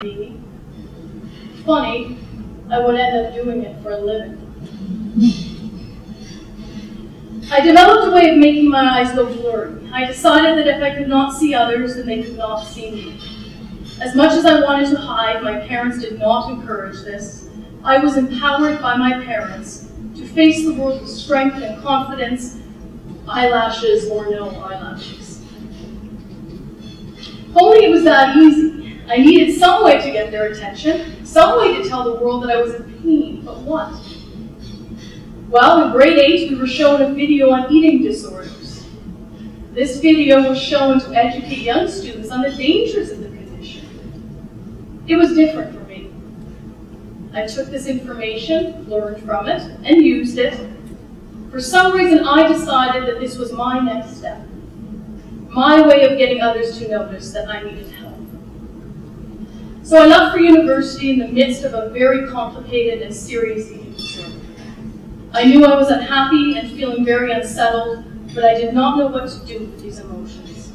be funny, I would end up doing it for a living. I developed a way of making my eyes go blurry. I decided that if I could not see others, then they could not see me. As much as I wanted to hide, my parents did not encourage this. I was empowered by my parents to face the world with strength and confidence, eyelashes or no eyelashes. If only it was that easy. I needed some way to get their attention, some way to tell the world that I was in pain, but what? Well, in grade 8, we were shown a video on eating disorders. This video was shown to educate young students on the dangers of the condition. It was different for me. I took this information, learned from it, and used it. For some reason, I decided that this was my next step, my way of getting others to notice that I needed help. So I left for university in the midst of a very complicated and serious eating disorder. I knew I was unhappy and feeling very unsettled, but I did not know what to do with these emotions.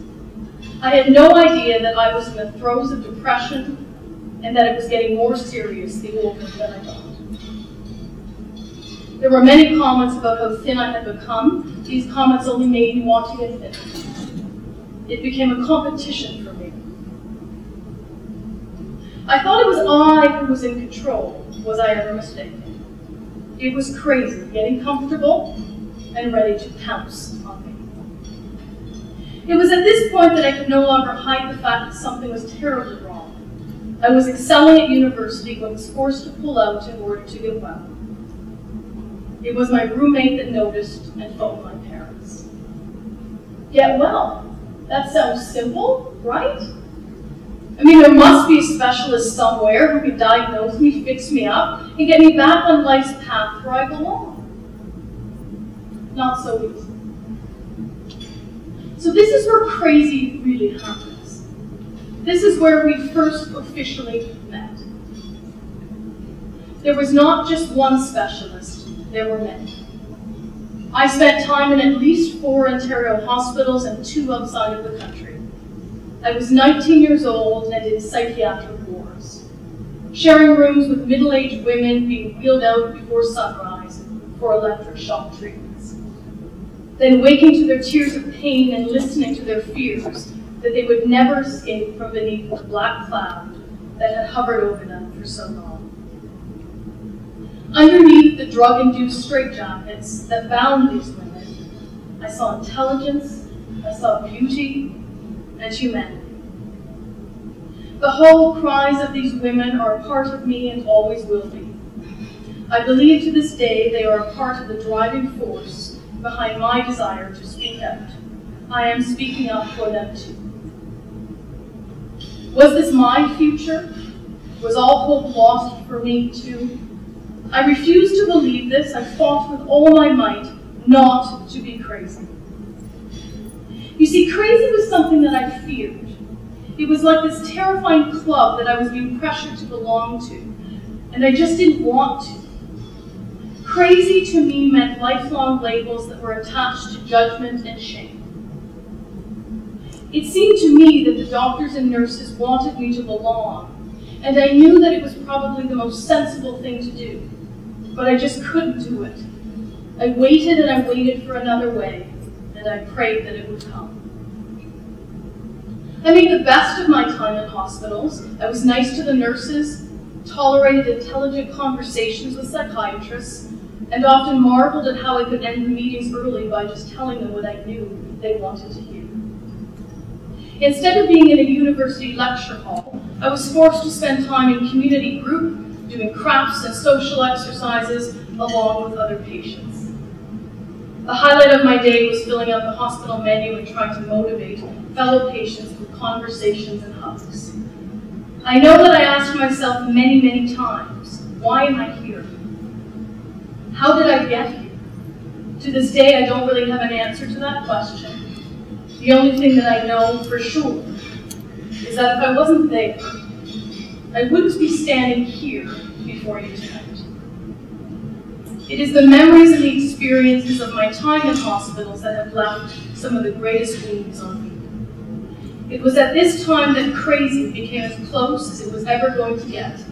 I had no idea that I was in the throes of depression and that it was getting more serious the older that I got. There were many comments about how thin I had become. These comments only made me want to get thinner. It became a competition for me. I thought it was I who was in control. Was I ever mistaken? It was crazy, getting comfortable and ready to pounce on me. It was at this point that I could no longer hide the fact that something was terribly wrong. I was excelling at university but was forced to pull out in order to get well. It was my roommate that noticed and phoned my parents. Get well? That sounds simple, right? I mean, there must be a specialist somewhere who could diagnose me, fix me up, and get me back on life's path where I belong. Not so easy. So this is where crazy really happens. This is where we first officially met. There was not just one specialist, there were many. I spent time in at least 4 Ontario hospitals and 2 outside of the country. I was 19 years old and in psychiatric wards, sharing rooms with middle-aged women being wheeled out before sunrise for electric shock treatments, then waking to their tears of pain and listening to their fears that they would never escape from beneath the black cloud that had hovered over them for so long. Underneath the drug-induced straitjackets that bound these women, I saw intelligence, I saw beauty, and humanity. The whole cries of these women are a part of me and always will be. I believe to this day they are a part of the driving force behind my desire to speak out. I am speaking up for them too. Was this my future? Was all hope lost for me too? I refused to believe this. I fought with all my might not to be crazy. You see, crazy was something that I feared. It was like this terrifying club that I was being pressured to belong to, and I just didn't want to. Crazy to me meant lifelong labels that were attached to judgment and shame. It seemed to me that the doctors and nurses wanted me to belong, and I knew that it was probably the most sensible thing to do, but I just couldn't do it. I waited and I waited for another way, and I prayed that it would come. I made the best of my time in hospitals. I was nice to the nurses, tolerated intelligent conversations with psychiatrists, and often marveled at how I could end the meetings early by just telling them what I knew they wanted to hear. Instead of being in a university lecture hall, I was forced to spend time in community group, doing crafts and social exercises along with other patients. The highlight of my day was filling out the hospital menu and trying to motivate fellow patients with conversations and hugs. I know that I asked myself many, many times, why am I here? How did I get here? To this day, I don't really have an answer to that question. The only thing that I know for sure is that if I wasn't there, I wouldn't be standing here before you tonight. It is the memories and the experiences of my time in hospitals that have left some of the greatest wounds on me. It was at this time that crazy became as close as it was ever going to get.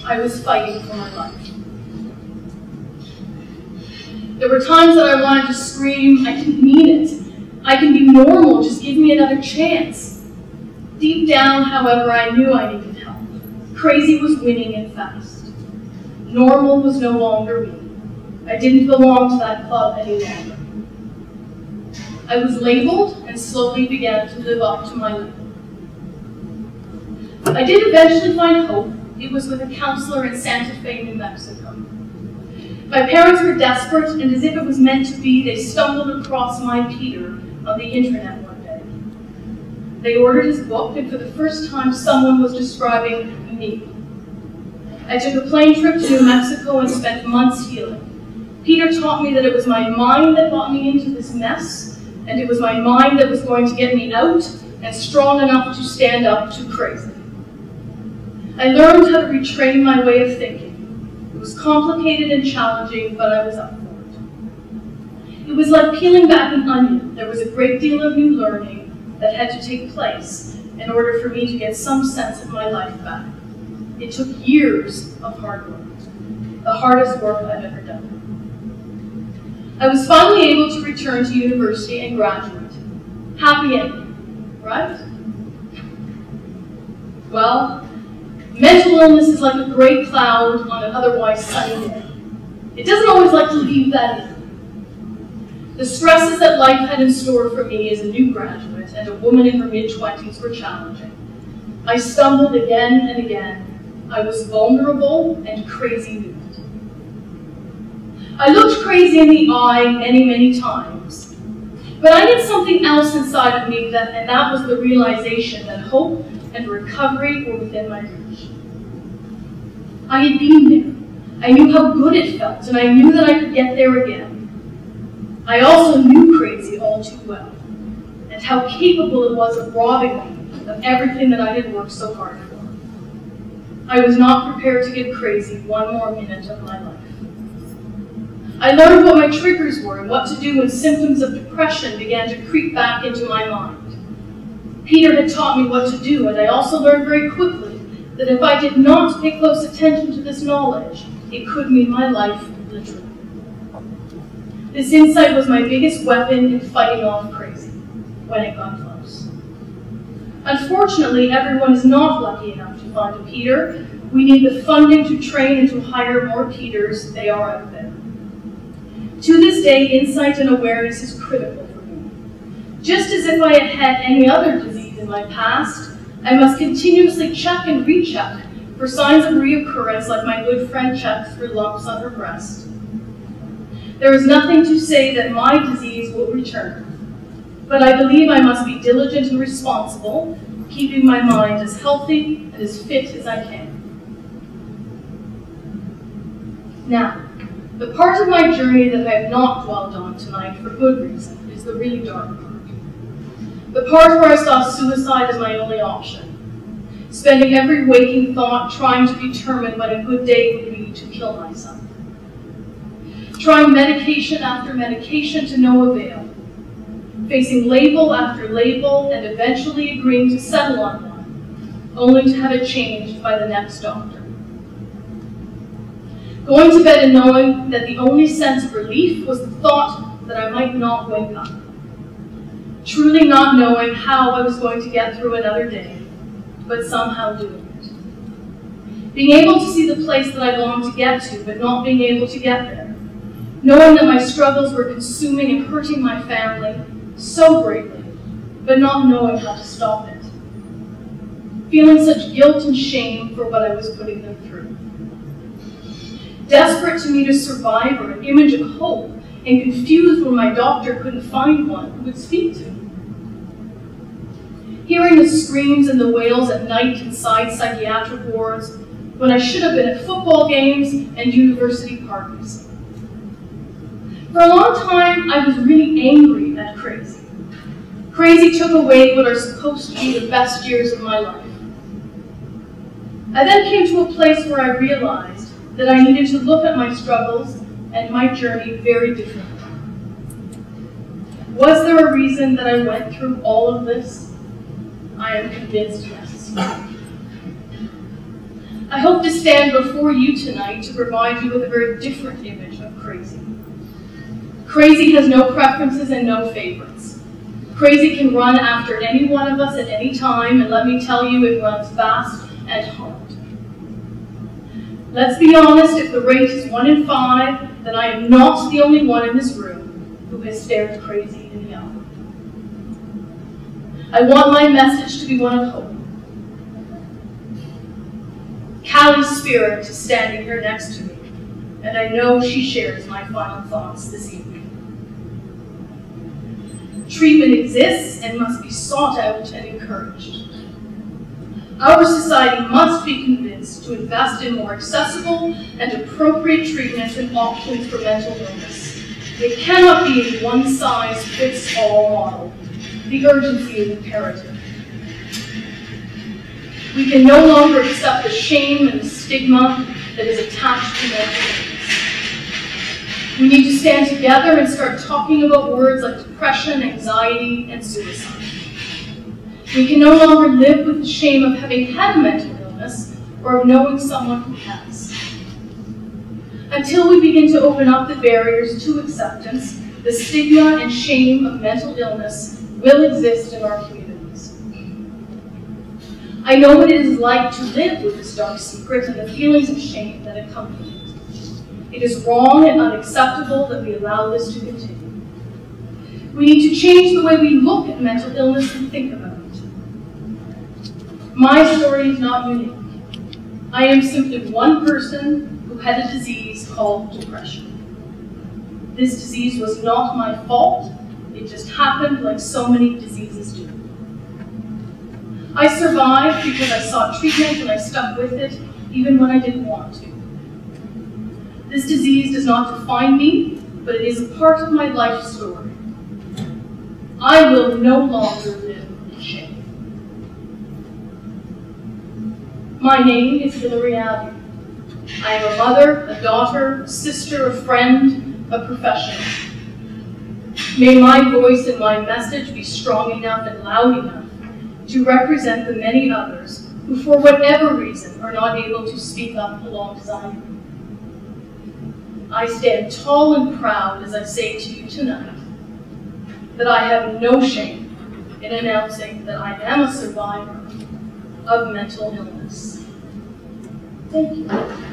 I was fighting for my life. There were times that I wanted to scream, I didn't mean it. I can be normal, just give me another chance. Deep down, however, I knew I needed help. Crazy was winning and fast. Normal was no longer me. I didn't belong to that club any longer. I was labeled and slowly began to live up to my label. I did eventually find hope. It was with a counselor in Santa Fe, New Mexico. My parents were desperate, and as if it was meant to be, they stumbled across my Peter on the internet one day. They ordered his book, and for the first time, someone was describing me. I took a plane trip to New Mexico and spent months healing. Peter taught me that it was my mind that got me into this mess, and it was my mind that was going to get me out and strong enough to stand up to crazy. I learned how to retrain my way of thinking. It was complicated and challenging, but I was up for it. It was like peeling back an onion. There was a great deal of new learning that had to take place in order for me to get some sense of my life back. It took years of hard work, the hardest work I've ever done. I was finally able to return to university and graduate. Happy ending, right? Well, mental illness is like a gray cloud on an otherwise sunny day. It doesn't always like to leave that in. The stresses that life had in store for me as a new graduate and a woman in her mid-20s were challenging. I stumbled again and again. I was vulnerable and crazy moved. I looked crazy in the eye many, many times. But I had something else inside of me, and that was the realization that hope and recovery were within my reach. I had been there. I knew how good it felt, and I knew that I could get there again. I also knew crazy all too well, and how capable it was of robbing me of everything that I had worked so hard for. I was not prepared to give crazy one more minute of my life. I learned what my triggers were and what to do when symptoms of depression began to creep back into my mind. Peter had taught me what to do, and I also learned very quickly that if I did not pay close attention to this knowledge, it could mean my life, literally. This insight was my biggest weapon in fighting off crazy when it got close. Unfortunately, everyone is not lucky enough to find a Peter. We need the funding to train and to hire more Peters. They are out there. To this day, insight and awareness is critical for me. Just as if I had had any other disease in my past, I must continuously check and recheck for signs of reoccurrence, like my good friend checks for lumps on her breast. There is nothing to say that my disease will return, but I believe I must be diligent and responsible, keeping my mind as healthy and as fit as I can. Now, the part of my journey that I have not dwelled on tonight for good reason is the really dark part. The part where I saw suicide as my only option, spending every waking thought trying to determine when a good day would be to kill myself. Trying medication after medication to no avail, facing label after label and eventually agreeing to settle on one, only to have it changed by the next doctor. Going to bed and knowing that the only sense of relief was the thought that I might not wake up. Truly not knowing how I was going to get through another day, but somehow doing it. Being able to see the place that I longed to get to, but not being able to get there. Knowing that my struggles were consuming and hurting my family so greatly, but not knowing how to stop it. Feeling such guilt and shame for what I was putting them through. Desperate to meet a survivor, an image of hope, and confused when my doctor couldn't find one who would speak to me. Hearing the screams and the wails at night inside psychiatric wards when I should have been at football games and university parties. For a long time, I was really angry at crazy. Crazy took away what are supposed to be the best years of my life. I then came to a place where I realized that I needed to look at my struggles and my journey very differently. Was there a reason that I went through all of this? I am convinced yes. I hope to stand before you tonight to provide you with a very different image of crazy. Crazy has no preferences and no favorites. Crazy can run after any one of us at any time, and let me tell you, it runs fast and hard. Let's be honest, if the rate is 1 in 5, then I am not the only one in this room who has stared crazy in the eye. I want my message to be one of hope. Callie's spirit is standing here next to me, and I know she shares my final thoughts this evening. Treatment exists and must be sought out and encouraged. Our society must be convinced to invest in more accessible and appropriate treatments and options for mental illness. It cannot be a one-size-fits-all model. The urgency is imperative. We can no longer accept the shame and the stigma that is attached to mental illness. We need to stand together and start talking about words like depression, anxiety, and suicide. We can no longer live with the shame of having had a mental illness or of knowing someone who has. Until we begin to open up the barriers to acceptance, the stigma and shame of mental illness will exist in our communities. I know what it is like to live with this dark secret and the feelings of shame that accompany it. It is wrong and unacceptable that we allow this to continue. We need to change the way we look at mental illness and think about it. My story is not unique. I am simply one person who had a disease called depression. This disease was not my fault. It just happened like so many diseases do. I survived because I sought treatment and I stuck with it even when I didn't want to. This disease does not define me, but it is a part of my life story. I will no longer live in shame. My name is Hilary Abbey. I am a mother, a daughter, a sister, a friend, a professional. May my voice and my message be strong enough and loud enough to represent the many others who, for whatever reason, are not able to speak up alongside me. I stand tall and proud as I say to you tonight that I have no shame in announcing that I am a survivor of mental illness. Thank you.